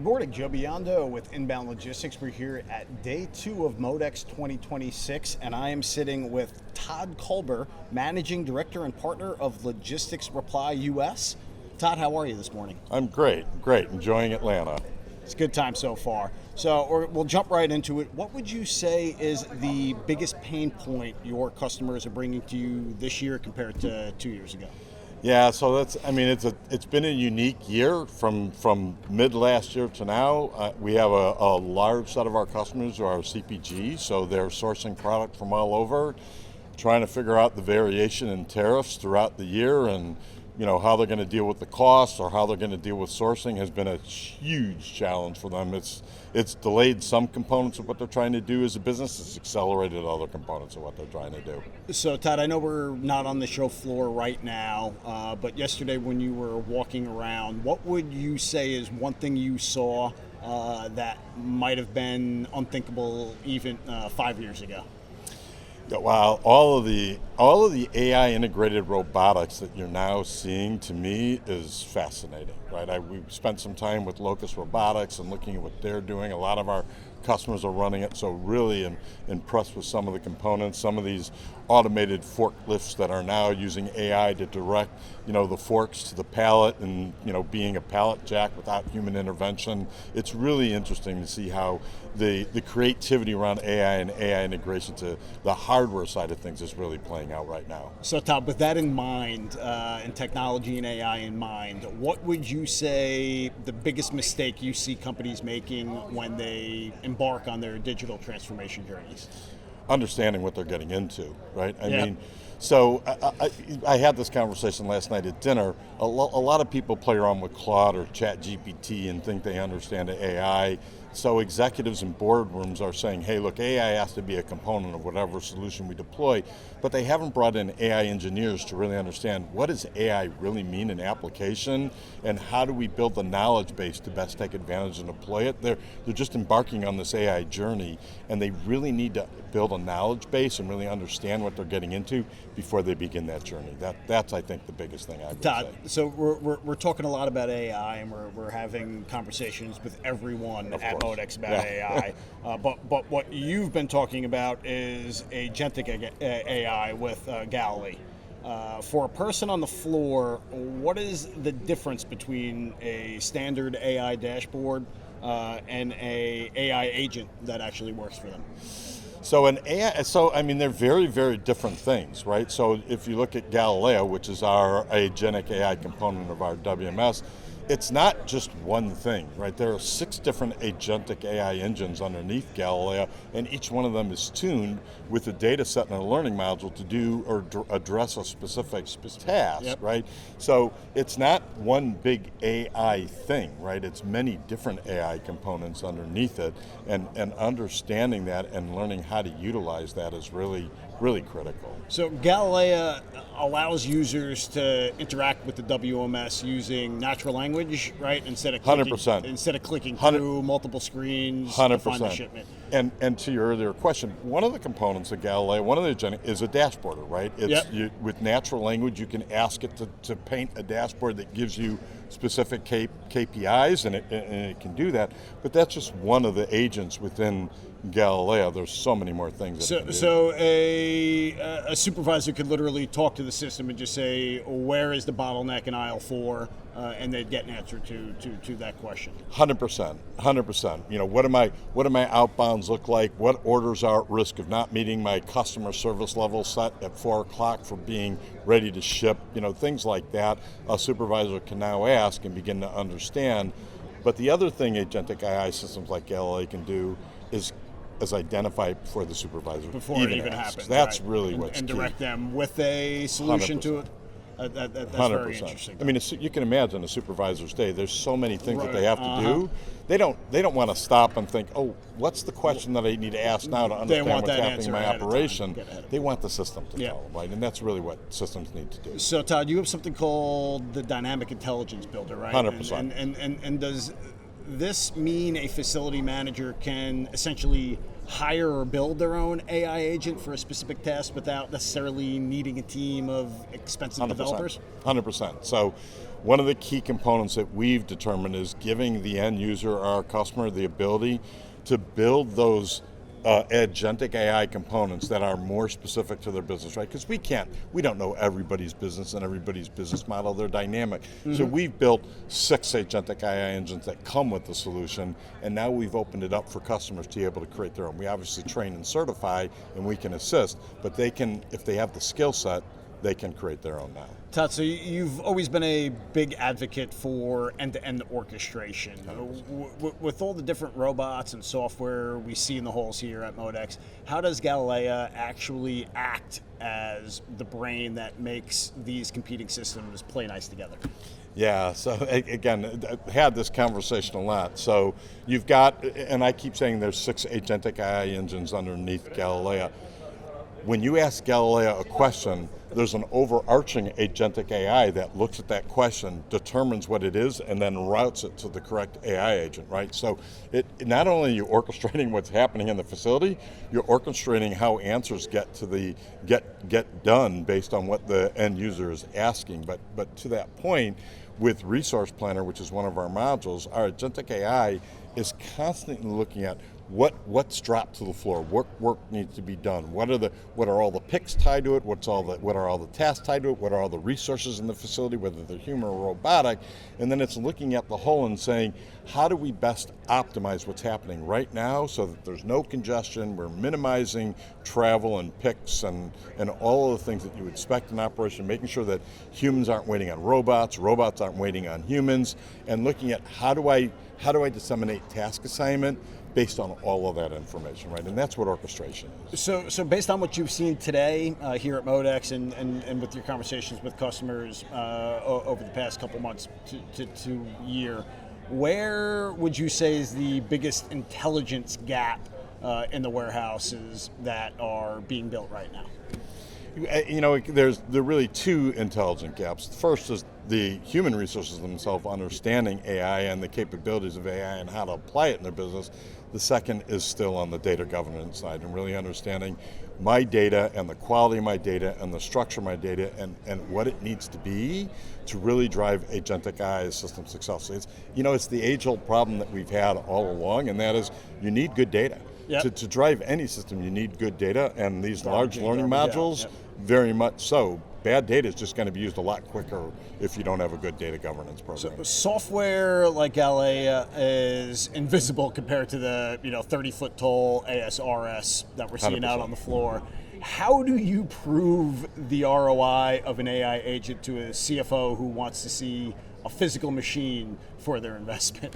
Good morning, Joe Biondo with Inbound Logistics. We're here at day 2 of MODEX 2026, and I am sitting with Todd Kolber, Managing Director and Partner of Logistics Reply US. Todd, how are you this morning? I'm great, enjoying Atlanta. It's a good time so far. So we'll jump right into it. What would you say is the biggest pain point your customers are bringing to you this year compared to 2 years ago? Yeah, so it's been a unique year from mid last year to now. We have a large set of our customers who are CPG, so they're sourcing product from all over, trying to figure out the variation in tariffs throughout the year, and how they're going to deal with the costs or how they're going to deal with sourcing has been a huge challenge for them. It's delayed some components of what they're trying to do as a business. It's accelerated other components of what they're trying to do. So Todd, I know we're not on the show floor right now, but yesterday when you were walking around, what would you say is one thing you saw that might have been unthinkable even 5 years ago? Wow, all of the AI integrated robotics that you're now seeing, to me, is fascinating, right? We've spent some time with Locus Robotics and looking at what they're doing. A lot of our customers are running it, so really impressed with some of the components. Some of these automated forklifts that are now using AI to direct, the forks to the pallet, and being a pallet jack without human intervention. It's really interesting to see how the creativity around AI and AI integration to the hardware side of things is really playing out right now. So Todd, with that in mind, and technology and AI in mind, what would you say the biggest mistake you see companies making when they embark on their digital transformation journeys? Understanding what they're getting into, right? I mean, so I had this conversation last night at dinner. A lot of people play around with Claude or Chat GPT and think they understand AI. So executives in boardrooms are saying, hey, look, AI has to be a component of whatever solution we deploy, but they haven't brought in AI engineers to really understand what does AI really mean in application, and how do we build the knowledge base to best take advantage and deploy it. They're just embarking on this AI journey, and they really need to build a knowledge base and really understand what they're getting into before they begin that journey. That's I think, the biggest thing I would Todd, say. so we're talking a lot about AI, and we're having conversations with everyone at MODEX about AI. But what you've been talking about is agentic AI with Galilee. For a person on the floor, what is the difference between a standard AI dashboard and a AI agent that actually works for them? So they're very, very different things, right? So if you look at Galileo, which is our agentic AI component of our WMS, it's not just one thing, right? There are 6 different agentic AI engines underneath Galileo, and each one of them is tuned with a data set and a learning module to do or address a specific task, right? So it's not one big AI thing, right? It's many different AI components underneath it, and understanding that and learning how to utilize that is really, really critical. So Galileo allows users to interact with the WMS using natural language, right? Instead of clicking, 100%. Instead of clicking through multiple screens 100%. to find the shipment. And to your earlier question, one of the components of Galileo, one of the agentic, is a dashboarder, right? With natural language, you can ask it to paint a dashboard that gives you specific KPIs, and it can do that. But that's just one of the agents within Galileo. There's so many more things that it can do. So a supervisor could literally talk to the system and just say, where is the bottleneck in aisle 4? And they'd get an answer to that question. 100%. What do my outbounds look like? What orders are at risk of not meeting my customer service level set at 4 o'clock for being ready to ship? Things like that. A supervisor can now ask and begin to understand. But the other thing agentic AI systems like Galileo can do is identify before the supervisor Before it even happens. That's right. really what's and key. direct them with a solution 100%. to it. That's 100%. very interesting. I mean, you can imagine a supervisor's day. There's so many things that they have to do. They don't want to stop and think, oh, what's the question that I need to ask now to understand what's happening in my operation? They want the system to tell them, right? And that's really what systems need to do. So Todd, you have something called the Dynamic Intelligence Builder, right? 100%. And does this mean a facility manager can essentially hire or build their own AI agent for a specific task without necessarily needing a team of expensive 100%, developers? 100%. So one of the key components that we've determined is giving the end user, our customer, the ability to build those agentic AI components that are more specific to their business, right? Because we don't know everybody's business and everybody's business model. They're dynamic. So we've built 6 agentic AI engines that come with the solution, and now we've opened it up for customers to be able to create their own. We obviously train and certify, and we can assist, but they can, if they have the skill set, they can create their own now. Todd, so you've always been a big advocate for end-to-end orchestration. With all the different robots and software we see in the halls here at MODEX, how does Galilea actually act as the brain that makes these competing systems play nice together? Yeah, so again, I had this conversation a lot. So you've got, and I keep saying there's 6 agentic AI engines underneath Galilea. When you ask Galileo a question, there's an overarching agentic AI that looks at that question, determines what it is, and then routes it to the correct AI agent, right? So it not only are you orchestrating what's happening in the facility, you're orchestrating how answers get to the get done based on what the end user is asking. But to that point, with Resource Planner, which is one of our modules, our agentic AI is constantly looking at what's dropped to the floor, what work needs to be done, what are all the picks tied to it, what are all the tasks tied to it, what are all the resources in the facility, whether they're human or robotic, and then it's looking at the whole and saying, how do we best optimize what's happening right now so that there's no congestion, we're minimizing travel and picks and all of the things that you expect in operation, making sure that humans aren't waiting on robots aren't waiting on humans, and looking at how do I disseminate task assignment based on all of that information, right? And that's what orchestration is. So based on what you've seen today here at MODEX and with your conversations with customers over the past couple months to year, where would you say is the biggest intelligence gap in the warehouses that are being built right now? You know, there are really 2 intelligent gaps. The first is the human resources themselves understanding AI and the capabilities of AI and how to apply it in their business. The second is still on the data governance side and really understanding my data and the quality of my data and the structure of my data and what it needs to be to really drive agentic AI system success. It's the age-old problem that we've had all along, and that is you need good data. Yep. To drive any system, you need good data, and these large learning modules, very much so. Bad data is just going to be used a lot quicker if you don't have a good data governance program. So software like Galilea is invisible compared to the 30-foot tall ASRS that we're seeing 100%. Out on the floor. How do you prove the ROI of an AI agent to a CFO who wants to see a physical machine for their investment?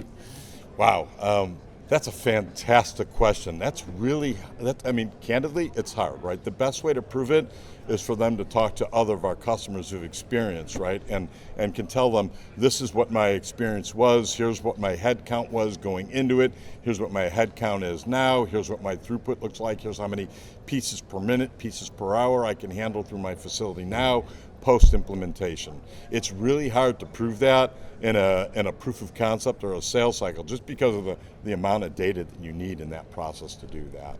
Wow. That's a fantastic question. Candidly, it's hard, right? The best way to prove it is for them to talk to other of our customers who've experienced, right? And can tell them, this is what my experience was, here's what my head count was going into it, here's what my head count is now, here's what my throughput looks like, here's how many pieces per minute, pieces per hour I can handle through my facility now, post-implementation. It's really hard to prove that in a proof of concept or a sales cycle just because of the amount of data that you need in that process to do that.